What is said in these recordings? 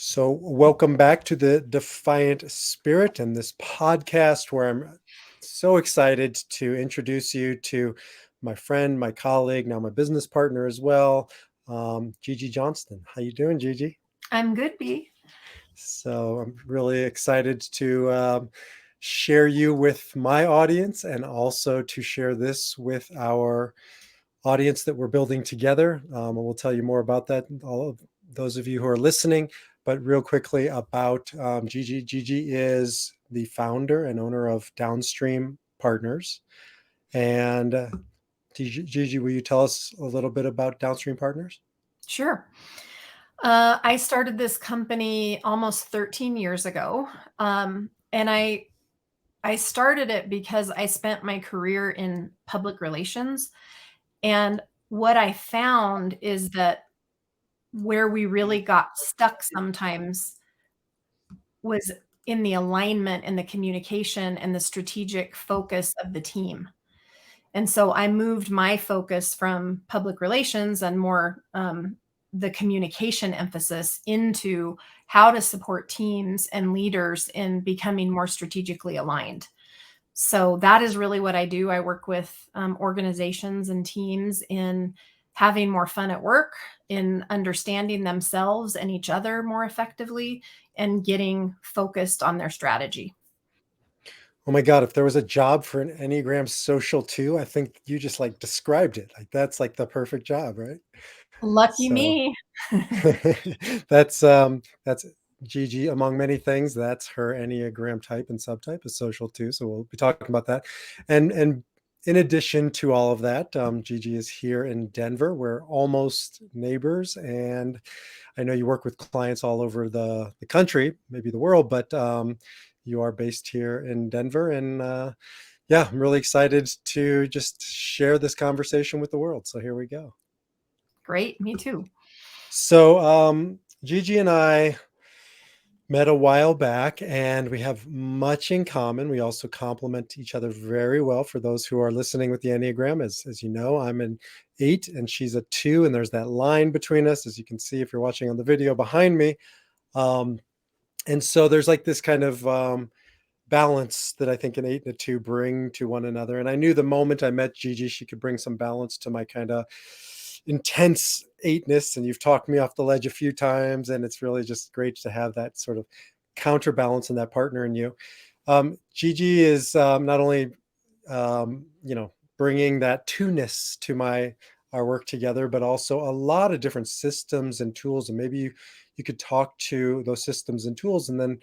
So, welcome back to the Defiant Spirit and this podcast where I'm so excited to introduce you to my friend, my colleague, now my business partner as well, Gigi Johnston. How you doing, Gigi? I'm good, B. So, I'm really excited to share you with my audience and also to share this with our audience that we're building together. And we'll tell you more about that, all of those of you who are listening. But real quickly about Gigi. Gigi is the founder and owner of Downstream Partners. And Gigi, will you tell us a little bit about Downstream Partners? Sure. I started this company almost 13 years ago. And I started it because I spent my career in public relations. And what I found is that where we really got stuck sometimes was in the alignment and the communication and the strategic focus of the team. And so I moved my focus from public relations and more the communication emphasis into how to support teams and leaders in becoming more strategically aligned. So that is really what I do. I work with organizations and teams in having more fun at work, in understanding themselves and each other more effectively, and getting focused on their strategy. Oh my God, if there was a job for an Enneagram Social 2, I think you just like described it. Like that's like the perfect job, right? Lucky So me. that's Gigi, among many things. That's her Enneagram type and subtype is social too. So we'll be talking about that. And in addition to all of that, Gigi is here in Denver. We're almost neighbors, and I know you work with clients all over the country, maybe the world, but you are based here in Denver. And yeah, I'm really excited to just share this conversation with the world. So here we go. Great, me too. So Gigi and I met a while back, and we have much in common. We also complement each other very well. For those who are listening with the Enneagram, as you know, I'm an 8 and she's a 2, and there's that line between us, as you can see if you're watching on the video behind me. Um, and so there's like this kind of balance that I think an 8 and a 2 bring to one another. And I knew the moment I met Gigi, she could bring some balance to my kind of intense eightness. And you've talked me off the ledge a few times, and it's really just great to have that sort of counterbalance and that partner in you. Gigi is not only bringing that two-ness to our work together, but also a lot of different systems and tools. And maybe you could talk to those systems and tools, and then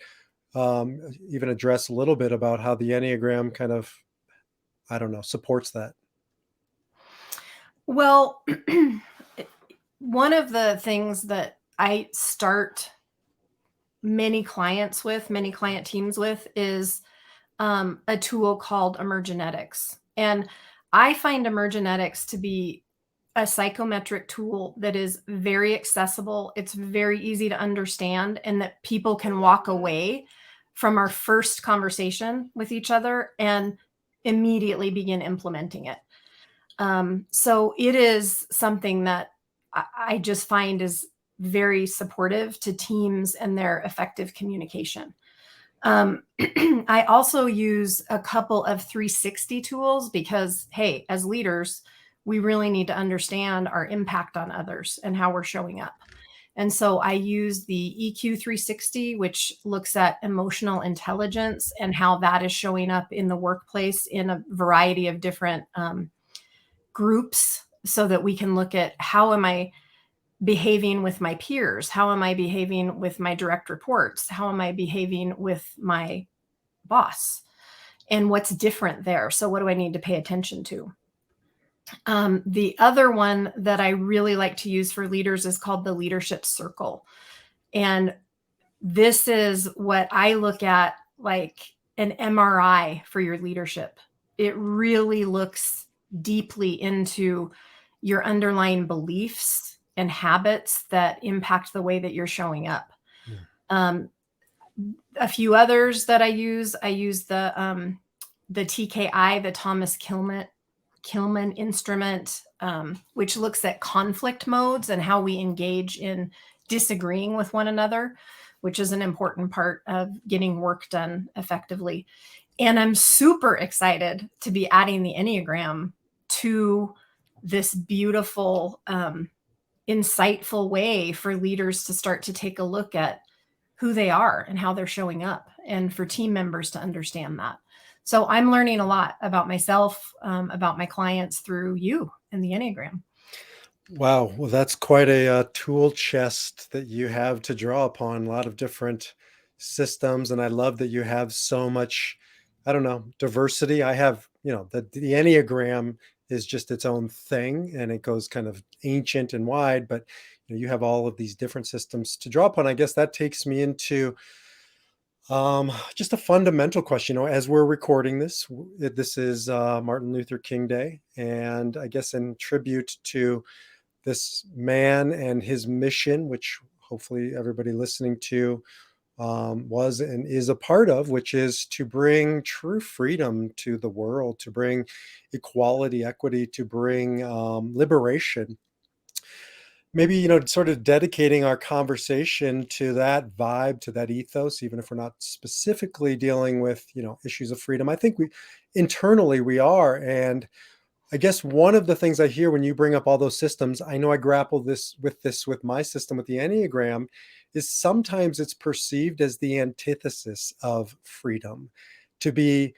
even address a little bit about how the Enneagram kind of, I don't know, supports that. Well, one of the things that I start many many client teams with is a tool called Emergenetics. And I find Emergenetics to be a psychometric tool that is very accessible. It's very easy to understand, and that people can walk away from our first conversation with each other and immediately begin implementing it. So it is something that I just find is very supportive to teams and their effective communication. I also use a couple of 360 tools because, hey, as leaders, we really need to understand our impact on others and how we're showing up. And so I use the EQ 360, which looks at emotional intelligence and how that is showing up in the workplace in a variety of different groups, so that we can look at how am I behaving with my peers? How am I behaving with my direct reports? How am I behaving with my boss? And what's different there? So what do I need to pay attention to? The other one that I really like to use for leaders is called the leadership circle. And this is what I look at like an MRI for your leadership. It really looks deeply into your underlying beliefs and habits that impact the way that you're showing up. A few others that I use the TKI, the Thomas Kilman instrument, which looks at conflict modes and how we engage in disagreeing with one another. which is an important part of getting work done effectively. And I'm super excited to be adding the Enneagram to this beautiful, insightful way for leaders to start to take a look at who they are and how they're showing up, and for team members to understand that. So I'm learning a lot about myself, about my clients through you and the Enneagram. Wow. Well, that's quite a tool chest that you have to draw upon, a lot of different systems. And I love that you have so much, I don't know, diversity. I have, the Enneagram is just its own thing and it goes kind of ancient and wide, but you have all of these different systems to draw upon. I guess that takes me into just a fundamental question. As we're recording this, this is Martin Luther King Day. And I guess in tribute to this man and his mission, which hopefully everybody listening to was and is a part of, which is to bring true freedom to the world, to bring equality, equity, to bring liberation. Maybe, sort of dedicating our conversation to that vibe, to that ethos, even if we're not specifically dealing with, issues of freedom. I think internally we are. And I guess one of the things I hear when you bring up all those systems, I know I grapple with my system, with the Enneagram, is sometimes it's perceived as the antithesis of freedom. To be,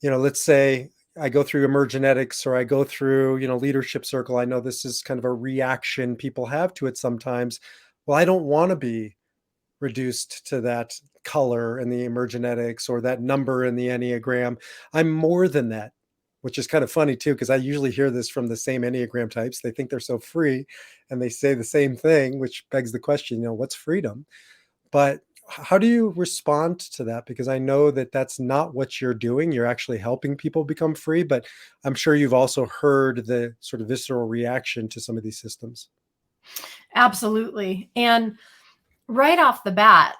let's say I go through emergenetics or I go through, leadership circle. I know this is kind of a reaction people have to it sometimes. Well, I don't want to be reduced to that color in the emergenetics or that number in the Enneagram. I'm more than that, which is kind of funny too, because I usually hear this from the same Enneagram types. They think they're so free and they say the same thing, which begs the question, what's freedom? But how do you respond to that? Because I know that that's not what you're doing. You're actually helping people become free, but I'm sure you've also heard the sort of visceral reaction to some of these systems. Absolutely. And right off the bat,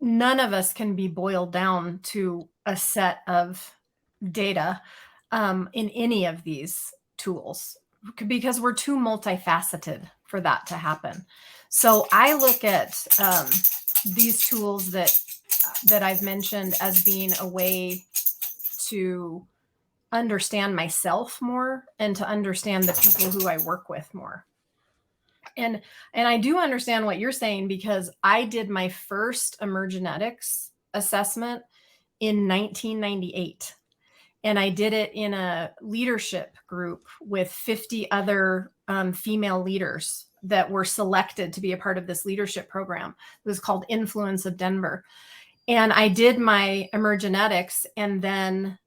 none of us can be boiled down to a set of data in any of these tools, because we're too multifaceted for that to happen. So I look at these tools that I've mentioned as being a way to understand myself more and to understand the people who I work with more. And I do understand what you're saying, because I did my first emergenetics assessment in 1998. And I did it in a leadership group with 50 other female leaders that were selected to be a part of this leadership program. It was called Influence of Denver. And I did my emergenetics, and then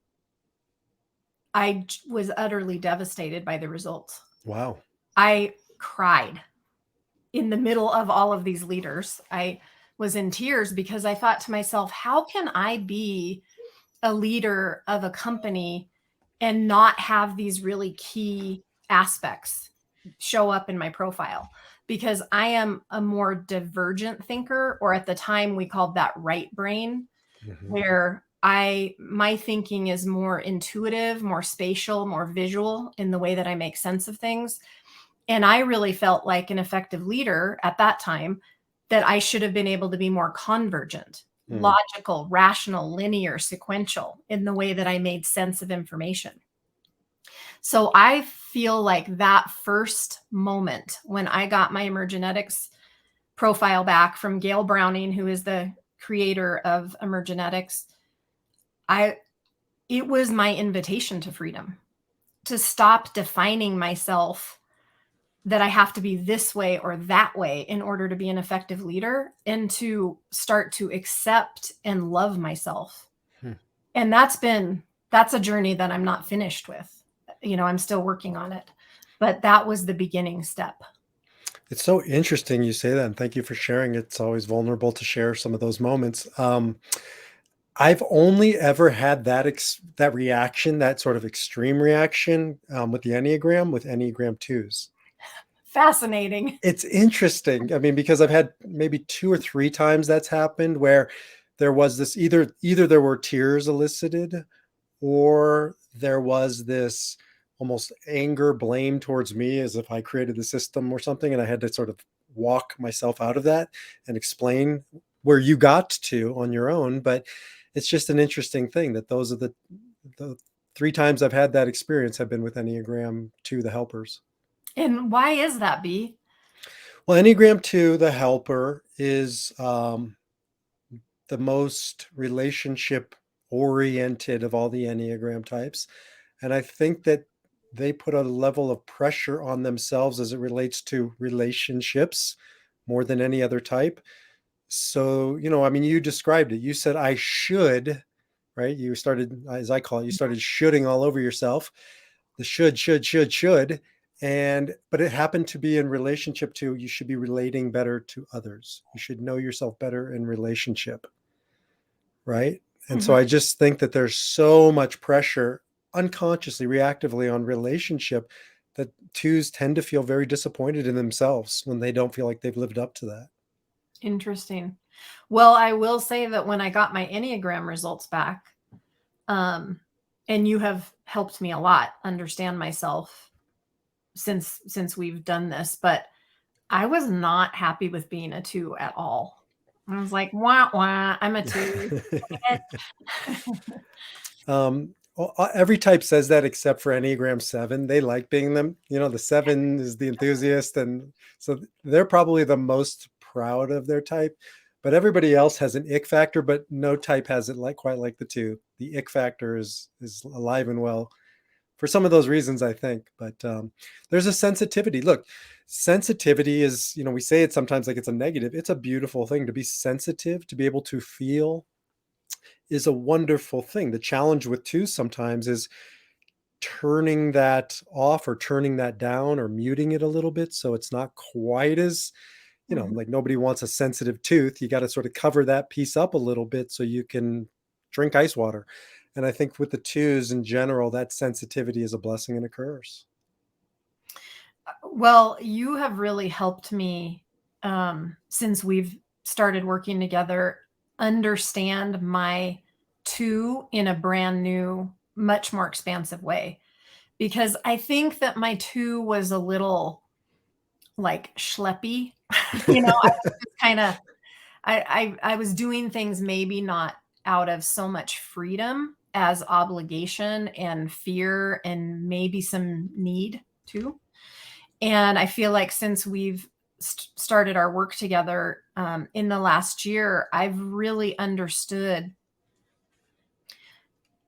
I was utterly devastated by the results. Wow. I cried in the middle of all of these leaders. I was in tears because I thought to myself, how can I be a leader of a company and not have these really key aspects show up in my profile? Because I am a more divergent thinker, or at the time we called that right brain, where my thinking is more intuitive, more spatial, more visual in the way that I make sense of things. And I really felt like an effective leader at that time that I should have been able to be more convergent, logical, rational, linear, sequential in the way that I made sense of information. So I feel like that first moment when I got my emergenetics profile back from Gail Browning, who is the creator of emergenetics, it was my invitation to freedom, to stop defining myself that I have to be this way or that way in order to be an effective leader, and to start to accept and love myself. And that's a journey that I'm not finished with. I'm still working on it, but that was the beginning step. It's so interesting you say that, and thank you for sharing. It's always vulnerable to share some of those moments. I've only ever had that reaction, that sort of extreme reaction with the Enneagram, with Enneagram 2s. Fascinating. It's interesting. I mean, because I've had maybe 2 or 3 times that's happened, where there was this either there were tears elicited, or there was this almost anger, blame towards me, as if I created the system or something, and I had to sort of walk myself out of that and explain where you got to on your own. But it's just an interesting thing that those are the 3 times I've had that experience have been with Enneagram 2, the helpers. And why is that, B? Well, Enneagram 2, the helper, is the most relationship oriented of all the Enneagram types. And I think that they put a level of pressure on themselves as it relates to relationships more than any other type. So, I mean, you described it. You said, I should, right? You started, as I call it, you started shoulding all over yourself. The should. But it happened to be in relationship to, you should be relating better to others. You should know yourself better in relationship. Right. And so I just think that there's so much pressure unconsciously, reactively on relationship that 2s tend to feel very disappointed in themselves when they don't feel like they've lived up to that. Interesting. Well, I will say that when I got my Enneagram results back, and you have helped me a lot understand myself since we've done this, but I was not happy with being a 2 at all. I was like, wah, wah, I'm a 2. Every type says that except for Enneagram 7. They like being them. The 7 is the enthusiast. And so they're probably the most proud of their type. But everybody else has an ick factor, but no type has it quite like the 2. The ick factor is alive and well for some of those reasons, I think. But there's a sensitivity. Look, sensitivity is, we say it sometimes like it's a negative. It's a beautiful thing to be sensitive, to be able to feel is a wonderful thing. The challenge with 2 sometimes is turning that off or turning that down or muting it a little bit so it's not quite as, like nobody wants a sensitive tooth. You got to sort of cover that piece up a little bit so you can drink ice water. And I think with the 2s in general, that sensitivity is a blessing and a curse. Well, you have really helped me since we've started working together understand my 2 in a brand new, much more expansive way. Because I think that my 2 was a little like schleppy. I was just kind of I was doing things maybe not out of so much freedom as obligation and fear and maybe some need too. And I feel like since we've started our work together in the last year, I've really understood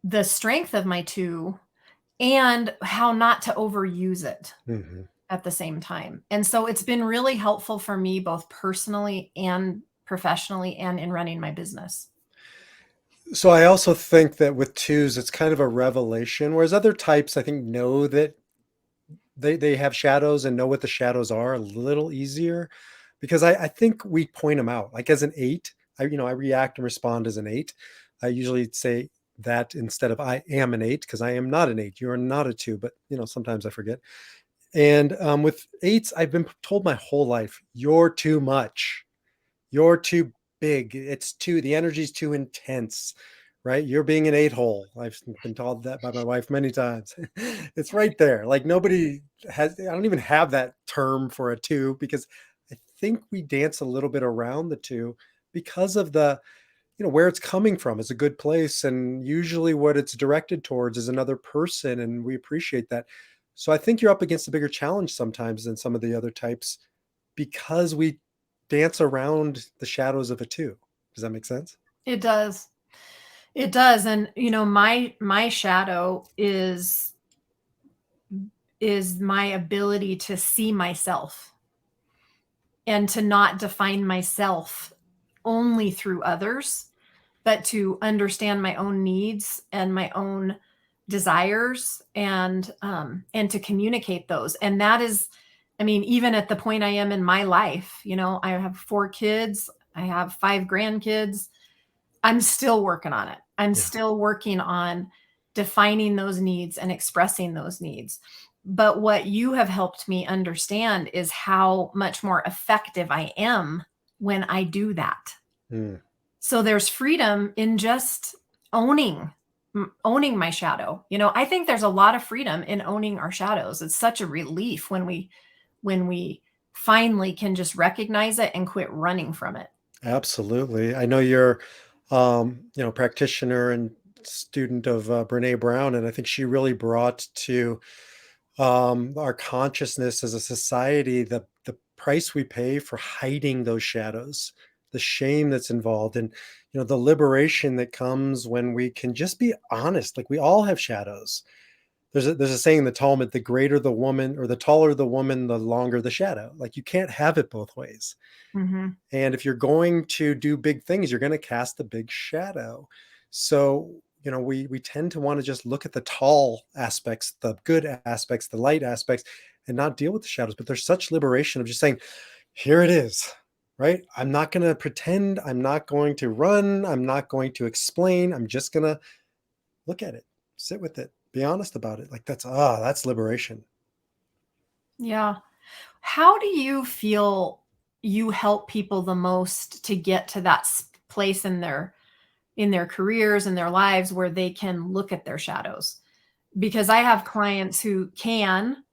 the strength of my 2 and how not to overuse it at the same time. And so it's been really helpful for me, both personally and professionally and in running my business. So I also think that with 2s, it's kind of a revelation, whereas other types, I think, know that they have shadows and know what the shadows are a little easier, because I think we point them out. Like as an 8, I react and respond as an 8. I usually say that instead of I am an 8, because I am not an 8. You're not a 2, but sometimes I forget. And with 8s, I've been told my whole life, you're too much. You're too big. The energy's too intense, right? You're being an 8-hole. I've been told that by my wife many times. It's right there. Like nobody I don't even have that term for a 2, because I think we dance a little bit around the 2 because of the, where it's coming from is a good place. And usually what it's directed towards is another person. And we appreciate that. So I think you're up against a bigger challenge sometimes than some of the other types, because we dance around the shadows of a 2. Does that make sense? It does. It does. And my shadow is my ability to see myself and to not define myself only through others, but to understand my own needs and my own desires and to communicate those. And that is, even at the point I am in my life, I have 4 kids, I have 5 grandkids. I'm still working on it. I'm still working on defining those needs and expressing those needs. But what you have helped me understand is how much more effective I am when I do that. So there's freedom in just owning my shadow. I think there's a lot of freedom in owning our shadows. It's such a relief when we finally can just recognize it and quit running from it. Absolutely. I know you're, practitioner and student of Brene Brown, and I think she really brought to our consciousness as a society the price we pay for hiding those shadows, the shame that's involved, and the liberation that comes when we can just be honest. Like we all have shadows. There's a saying in the Talmud: the greater the woman, or the taller the woman, the longer the shadow. Like you can't have it both ways. Hmm. And if you're going to do big things, you're going to cast a big shadow. So, we tend to want to just look at the tall aspects, the good aspects, the light aspects, and not deal with the shadows. But there's such liberation of just saying, here it is, right? I'm not going to pretend. I'm not going to run. I'm not going to explain. I'm just going to look at it, sit with it, be honest about it. Like that's liberation. Yeah. How do you feel you help people the most to get to that place in their careers and their lives where they can look at their shadows? Because I have clients who can,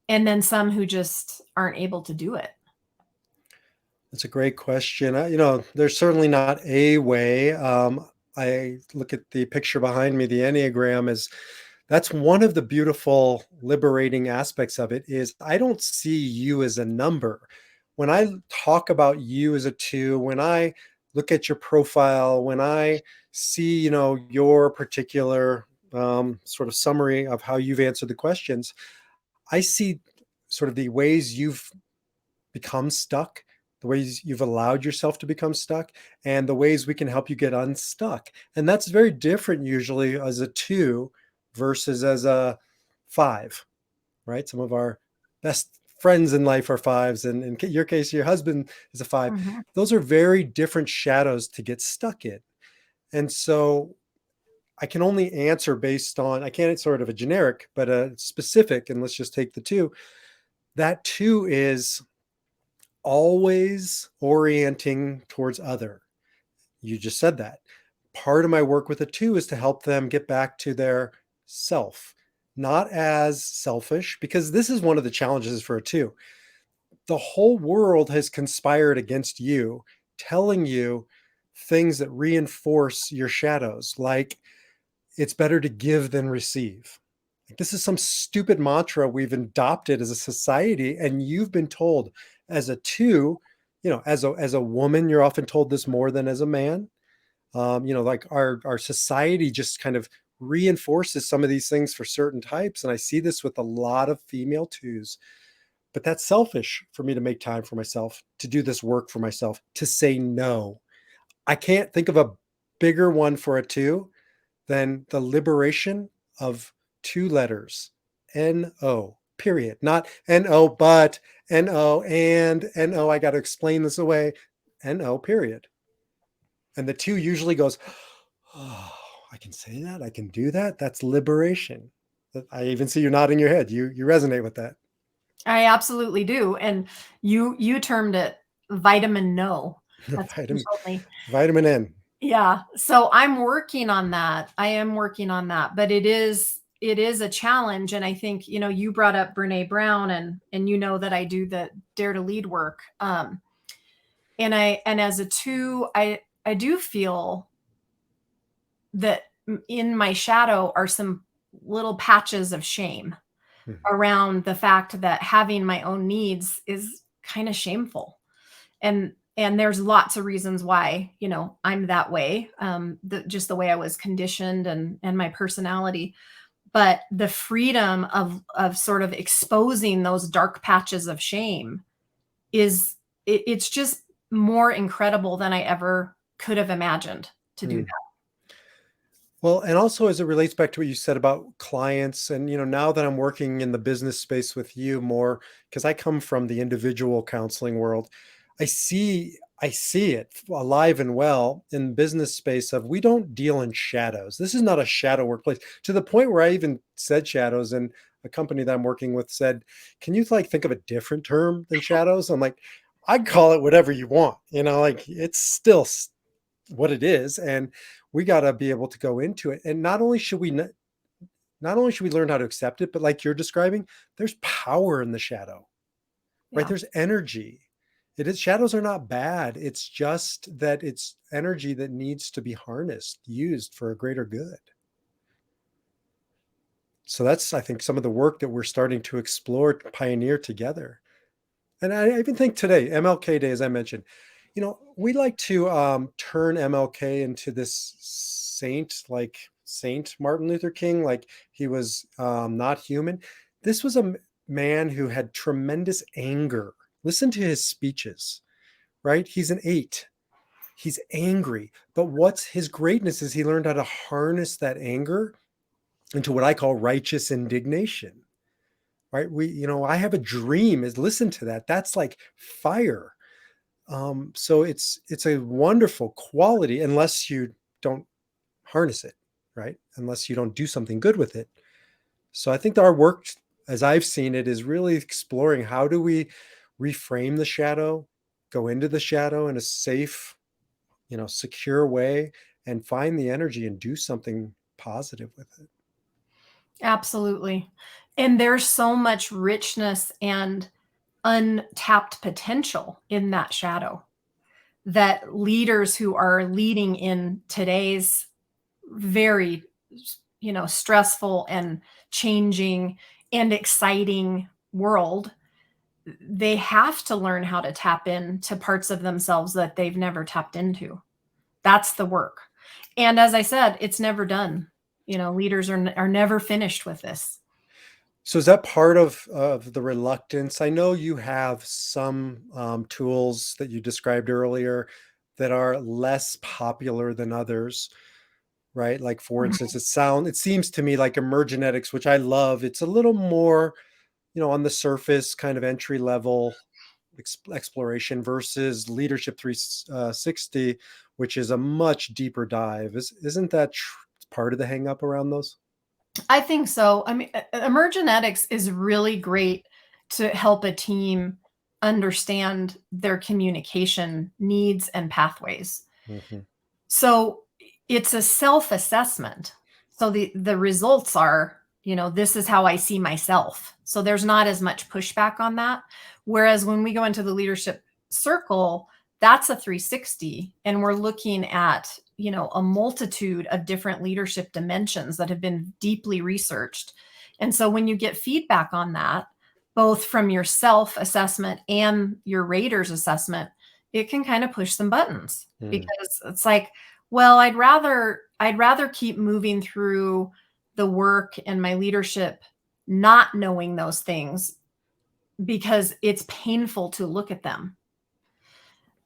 and then some who just aren't able to do it. That's a great question. There's certainly not a way. I look at the picture behind me, the Enneagram, is that's one of the beautiful liberating aspects of it is I don't see you as a number. When I talk about you as a two, when I look at your profile, when I see, your particular sort of summary of how you've answered the questions, I see sort of the ways you've become stuck, the ways you've allowed yourself to become stuck, and the ways we can help you get unstuck. And that's very different usually as a two versus as a five, right? Some of our best friends in life are fives. And in your case, your husband is a five. Mhm. Those are very different shadows to get stuck in. And so I can only answer based on, I can't sort of a generic, but a specific. And let's just take the two. That two is always orienting towards other. You just said that. Part of my work with the two is to help them get back to their self, not as selfish, because this is one of the challenges for a two. The whole world has conspired against you, telling you things that reinforce your shadows, like it's better to give than receive. Like, this is some stupid mantra we've adopted as a society, and you've been told as a two, as a woman, you're often told this more than as a man. Like our society just kind of reinforces some of these things for certain types, and I see this with a lot of female twos. But that's selfish for me to make time for myself, to do this work for myself, to say no. I can't think of a bigger one for a two than the liberation of two letters, N-O, period. Not N-O, but N-O and N-O, I got to explain this away, N-O, period. And the two usually goes, oh, I can say that. I can do that. That's liberation. I even see you nodding your head. You resonate with that. I absolutely do. And you termed it vitamin no. That's what you vitamin, told me. vitamin N. Yeah. So I'm working on that. I am working on that, but it is a challenge. And I think, you brought up Brene Brown and you know that I do the Dare to Lead work. And as a two, I do feel that in my shadow are some little patches of shame Mhm. around the fact that having my own needs is kind of shameful. And there's lots of reasons why, I'm that way. Just the way I was conditioned and my personality. But the freedom of sort of exposing those dark patches of shame it's just more incredible than I ever could have imagined to do Mm. that. Well, and also as it relates back to what you said about clients, and now that I'm working in the business space with you more, because I come from the individual counseling world, I see it alive and well in business space of we don't deal in shadows. This is not a shadow workplace, to the point where I even said shadows, and a company that I'm working with said, "Can you like think of a different term than shadows?" I'm like, "I'd call it whatever you want." Like it's still what it is, and we got to be able to go into it. And not only should we learn how to accept it, but like you're describing, there's power in the shadow, right? Yeah. There's energy. Shadows are not bad. It's just that it's energy that needs to be harnessed, used for a greater good. So that's, I think, some of the work that we're starting to explore, pioneer together. And I even think today, MLK Day, as I mentioned, we like to turn MLK into this saint, like Saint Martin Luther King, like he was not human. This was a man who had tremendous anger. Listen to his speeches, right? He's an 8. He's angry. But what's his greatness is he learned how to harness that anger into what I call righteous indignation, right? I have a dream, is listen to that. That's like fire. So it's a wonderful quality unless you don't harness it, right? Unless you don't do something good with it. So I think that our work, as I've seen it, is really exploring how do we reframe the shadow, go into the shadow in a safe, secure way, and find the energy and do something positive with it. Absolutely. And there's so much richness and untapped potential in that shadow that leaders who are leading in today's very, stressful and changing and exciting world, they have to learn how to tap into parts of themselves that they've never tapped into. That's the work. And as I said, it's never done. Leaders are never finished with this. So is that part of the reluctance? I know you have some tools that you described earlier that are less popular than others, right? Like for instance, it seems to me like emergenetics, which I love. It's a little more, on the surface, kind of entry level exploration versus leadership 360, which is a much deeper dive. Isn't that part of the hang up around those? I think so. I mean, emergenetics is really great to help a team understand their communication needs and pathways. Mhm. So it's a self-assessment. So the results are, this is how I see myself. So there's not as much pushback on that. Whereas when we go into the leadership circle, that's a 360 and we're looking at, a multitude of different leadership dimensions that have been deeply researched. And so when you get feedback on that, both from your self-assessment and your raters assessment, it can kind of push some buttons because it's like, well, I'd rather keep moving through the work and my leadership not knowing those things because it's painful to look at them.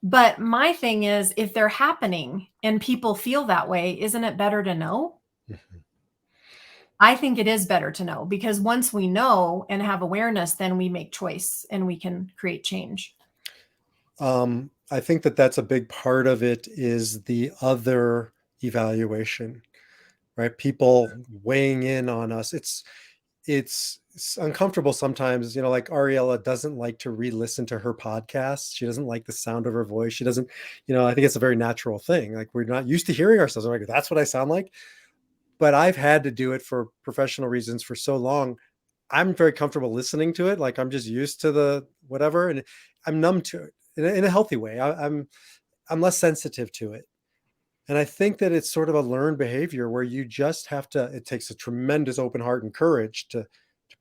But my thing is, if they're happening and people feel that way, isn't it better to know? Mhm. I think it is better to know because once we know and have awareness, then we make choice and we can create change. I think that that's a big part of it is the other evaluation, right? People weighing in on us. It's uncomfortable sometimes, like Ariella doesn't like to re-listen to her podcast. She doesn't like the sound of her voice. She doesn't, I think it's a very natural thing. Like we're not used to hearing ourselves. I'm like, that's what I sound like. But I've had to do it for professional reasons for so long. I'm very comfortable listening to it. Like I'm just used to the whatever, and I'm numb to it in a healthy way. I'm less sensitive to it. And I think that it's sort of a learned behavior where you just have to, it takes a tremendous open heart and courage to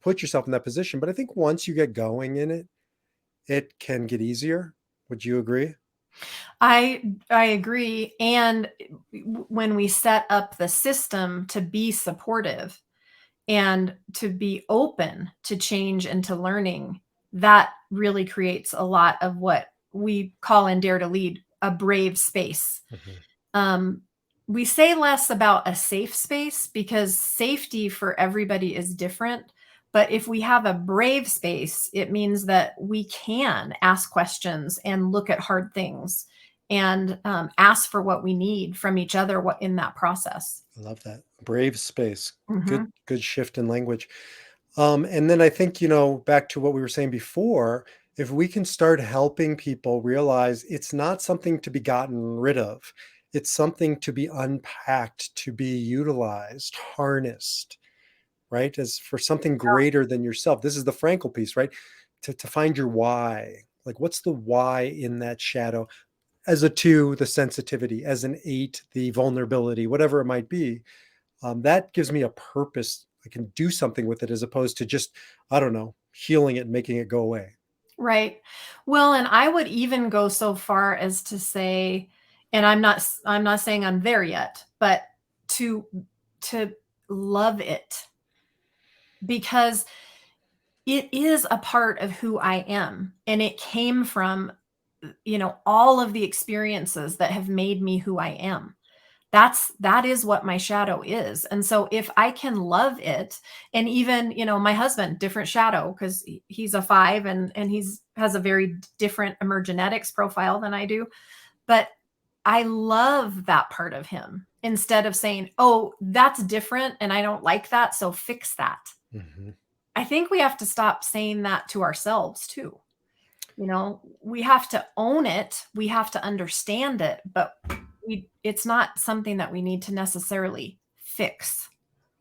put yourself in that position. But I think once you get going in it, it can get easier. Would you agree? I agree. And when we set up the system to be supportive and to be open to change and to learning, that really creates a lot of what we call in Dare to Lead a brave space. Mhm. Um, we say less about a safe space because safety for everybody is different. But if we have a brave space, it means that we can ask questions and look at hard things and ask for what we need from each other in that process. I love that. Brave space. Good, Mhm. good shift in language. And then I think, back to what we were saying before, if we can start helping people realize it's not something to be gotten rid of, it's something to be unpacked, to be utilized, harnessed, right? As for something greater than yourself. This is the Frankel piece, right? To find your why. Like, what's the why in that shadow? As a 2, the sensitivity, as an 8, the vulnerability, whatever it might be. That gives me a purpose. I can do something with it as opposed to just, I don't know, healing it and making it go away. Right. Well, and I would even go so far as to say, and I'm not saying I'm there yet, but to to love it, because it is a part of who I am, and it came from, all of the experiences that have made me who I am. That is what my shadow is. And so if I can love it, and even, my husband, different shadow, because he's a 5, and he's has a very different emergenetics profile than I do. But I love that part of him, instead of saying, oh, that's different and I don't like that, so fix that. Mhm. I think we have to stop saying that to ourselves too. We have to own it, we have to understand it, but it's not something that we need to necessarily fix.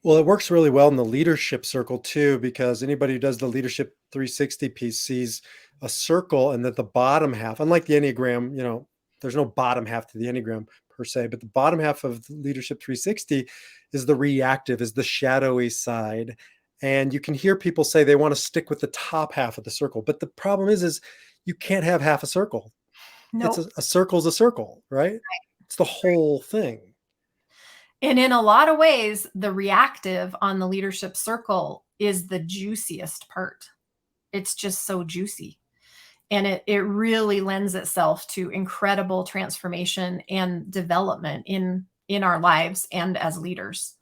Well, it works really well in the leadership circle too, because anybody who does the leadership 360 piece sees a circle, and that the bottom half, unlike the Enneagram, there's no bottom half to the Enneagram per se, but the bottom half of the leadership 360 is the reactive, is the shadowy side. And you can hear people say they want to stick with the top half of the circle. But the problem is you can't have half a circle. It's Nope. a circle's a circle, right? It's the whole thing. And in a lot of ways, the reactive on the leadership circle is the juiciest part. It's just so juicy. And it really lends itself to incredible transformation and development in our lives and as leaders.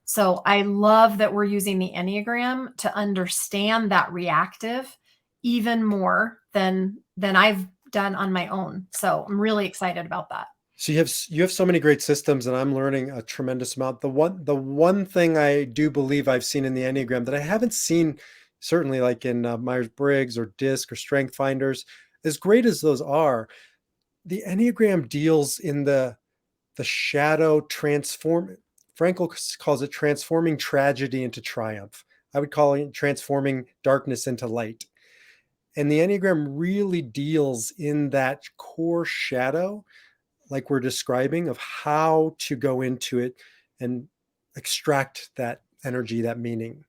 So I love that we're using the Enneagram to understand that reactive even more than I've done on my own. So I'm really excited about that. So you have so many great systems, and I'm learning a tremendous amount. The one thing I do believe I've seen in the Enneagram that I haven't seen, certainly like in Myers-Briggs or DISC or Strength Finders, as great as those are, the Enneagram deals in the shadow transform. Frankl calls it transforming tragedy into triumph. I would call it transforming darkness into light. And the Enneagram really deals in that core shadow, like we're describing, of how to go into it and extract that energy, that meaning.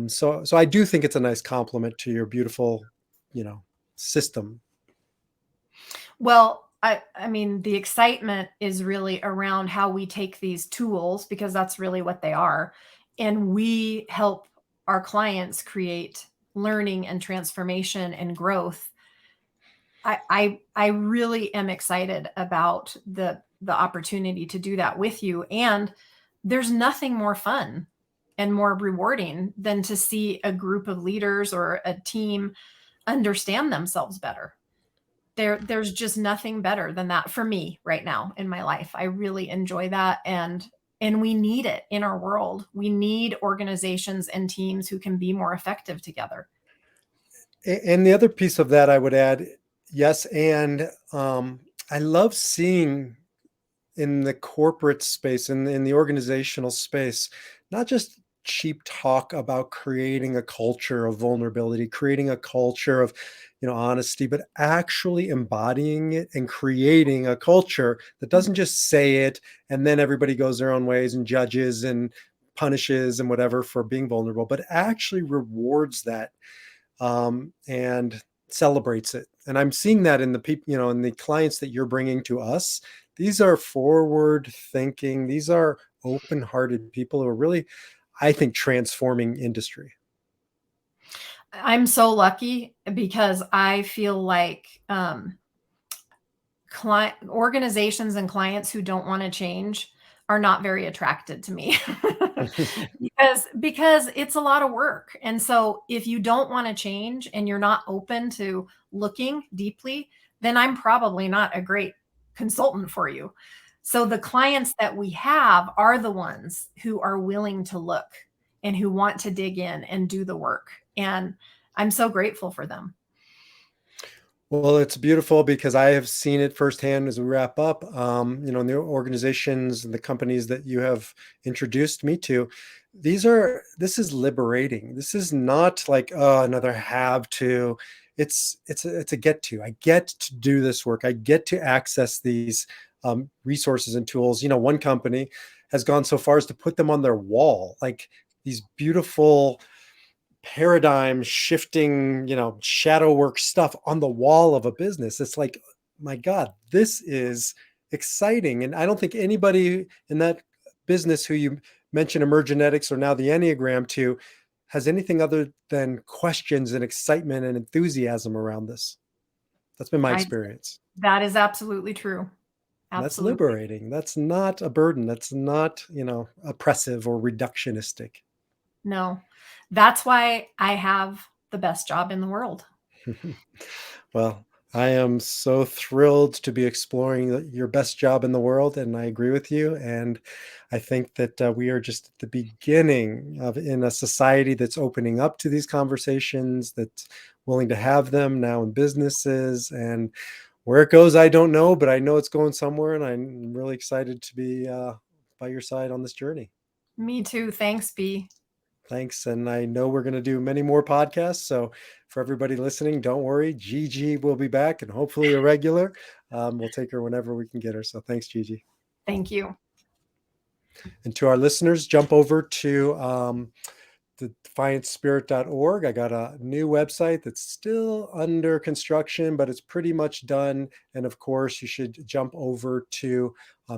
So I do think it's a nice compliment to your beautiful, you know, system. Well, I mean, the excitement is really around how we take these tools, because that's really what they are, and we help our clients create learning and transformation and growth. I really am excited about the opportunity to do that with you. And there's nothing more fun and more rewarding than to see a group of leaders or a team understand themselves better. There's just nothing better than that for me right now in my life. I really enjoy that, and we need it in our world. We need organizations and teams who can be more effective together. And the other piece of that I would add, yes, and I love seeing in the corporate space, in the organizational space, not just cheap talk about creating a culture of vulnerability, creating a culture of, honesty, but actually embodying it and creating a culture that doesn't just say it and then everybody goes their own ways and judges and punishes and whatever for being vulnerable, but actually rewards that, and celebrates it. And I'm seeing that in the people, in the clients that you're bringing to us. These are forward thinking, these are open hearted people who are really, I think, transforming industry. I'm so lucky because I feel like client organizations and clients who don't want to change are not very attracted to me. Because it's a lot of work. And so if you don't want to change and you're not open to looking deeply, then I'm probably not a great consultant for you. So the clients that we have are the ones who are willing to look and who want to dig in and do the work. And I'm so grateful for them. Well, it's beautiful because I have seen it firsthand as we wrap up. In the organizations and the companies that you have introduced me to, this is liberating. This is not like, another have to. it's a get to. I get to do this work. I get to access these resources and tools. One company has gone so far as to put them on their wall, like these beautiful paradigm shifting, shadow work stuff on the wall of a business. It's like, my God, this is exciting. And I don't think anybody in that business who you mentioned emergenetics or now the Enneagram to has anything other than questions and excitement and enthusiasm around this. That's been my I experience. That is absolutely true. And that's Absolutely. liberating. That's not a burden. That's not, oppressive or reductionistic. No. That's why I have the best job in the world. Well, I am so thrilled to be exploring your best job in the world, and I agree with you. And I think that we are just at the beginning of in a society that's opening up to these conversations, that's willing to have them now in businesses. And where it goes, I don't know, but I know it's going somewhere, and I'm really excited to be by your side on this journey. Me too. Thanks, B. Thanks. And I know we're going to do many more podcasts. So for everybody listening, don't worry. Gigi will be back and hopefully a regular. We'll take her whenever we can get her. So thanks, Gigi. Thank you. And to our listeners, jump over to the defiantspirit.org. I got a new website that's still under construction, but it's pretty much done. And of course, you should jump over to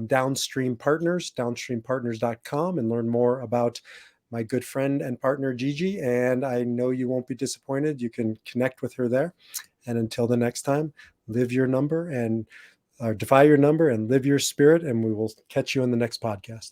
Downstream Partners, downstreampartners.com, and learn more about my good friend and partner, Gigi. And I know you won't be disappointed. You can connect with her there. And until the next time, live your number and defy your number and live your spirit. And we will catch you in the next podcast.